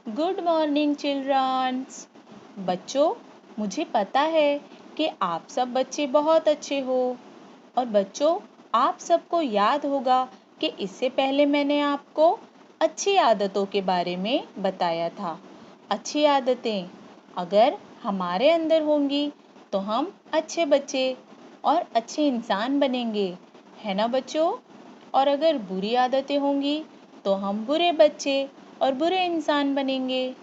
Good morning children's. बच्चों, मुझे पता है कि आप सब बच्चे बहुत अच्छे हो। और बच्चों, आप सबको याद होगा कि इससे पहले मैंने आपको अच्छी आदतों के बारे में बताया था। अच्छी आदतें अगर हमारे अंदर होंगी तो हम अच्छे बच्चे और अच्छे इंसान बनेंगे, है ना बच्चों? और अगर बुरी आदतें होंगी तो हम बुरे बच्चे और बुरे इंसान बनेंगे।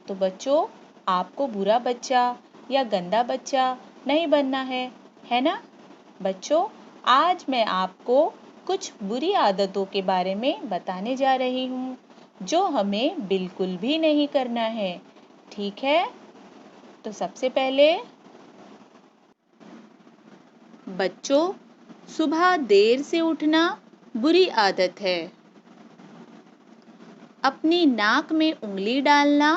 तो बच्चों, आपको बुरा बच्चा या गंदा बच्चा नहीं बनना है ना? बच्चों, आज मैं आपको कुछ बुरी आदतों के बारे में बताने जा रही हूँ जो हमें बिल्कुल भी नहीं करना है। ठीक है? तो सबसे पहले, बच्चों, सुबह देर से उठना बुरी आदत है। अपनी नाक में उंगली डालना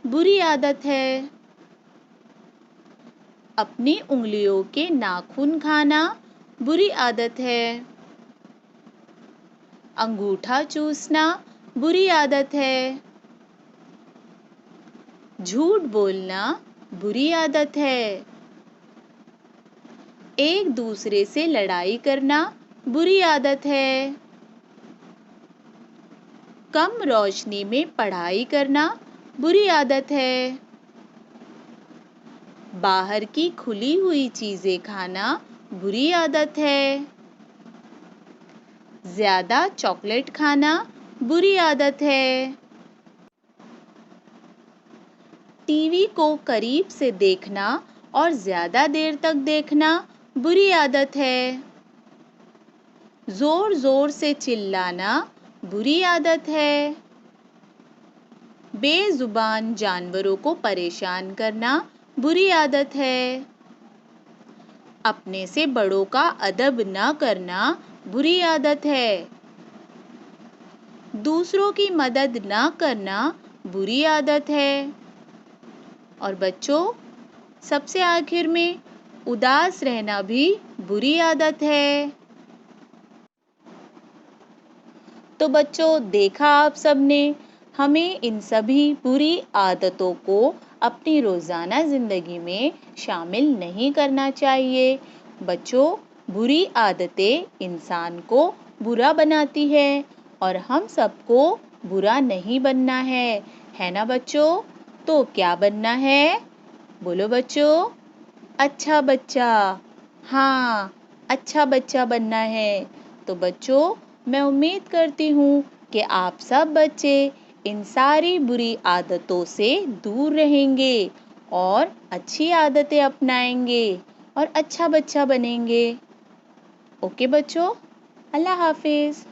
बुरी आदत है। अपनी उंगलियों के नाखून खाना बुरी आदत है। अंगूठा चूसना बुरी आदत है। झूठ बोलना बुरी आदत है। एक दूसरे से लड़ाई करना बुरी आदत है। कम रोशनी में पढ़ाई करना बुरी आदत है। बाहर की खुली हुई चीजें खाना बुरी आदत है। ज्यादा चॉकलेट खाना बुरी आदत है। टीवी को करीब से देखना और ज्यादा देर तक देखना बुरी आदत है। जोर जोर से चिल्लाना बुरी आदत है। बेजुबान जानवरों को परेशान करना बुरी आदत है। अपने से बड़ों का अदब न करना बुरी आदत है। दूसरों की मदद न करना बुरी आदत है। और बच्चों, सबसे आखिर में, उदास रहना भी बुरी आदत है। तो बच्चों, देखा आप सबने, हमें इन सभी बुरी आदतों को अपनी रोजाना जिंदगी में शामिल नहीं करना चाहिए। बच्चों, बुरी आदतें इंसान को बुरा बनाती है और हम सबको बुरा नहीं बनना है ना बच्चों? तो क्या बनना है? बोलो बच्चों। अच्छा बच्चा। हाँ, अच्छा बच्चा बनना है। तो बच्चों, मैं उम्मीद करती हूँ कि आप सब बच्चे इन सारी बुरी आदतों से दूर रहेंगे और अच्छी आदतें अपनाएंगे और अच्छा बच्चा बनेंगे। ओके बच्चों, अल्लाह हाफिज।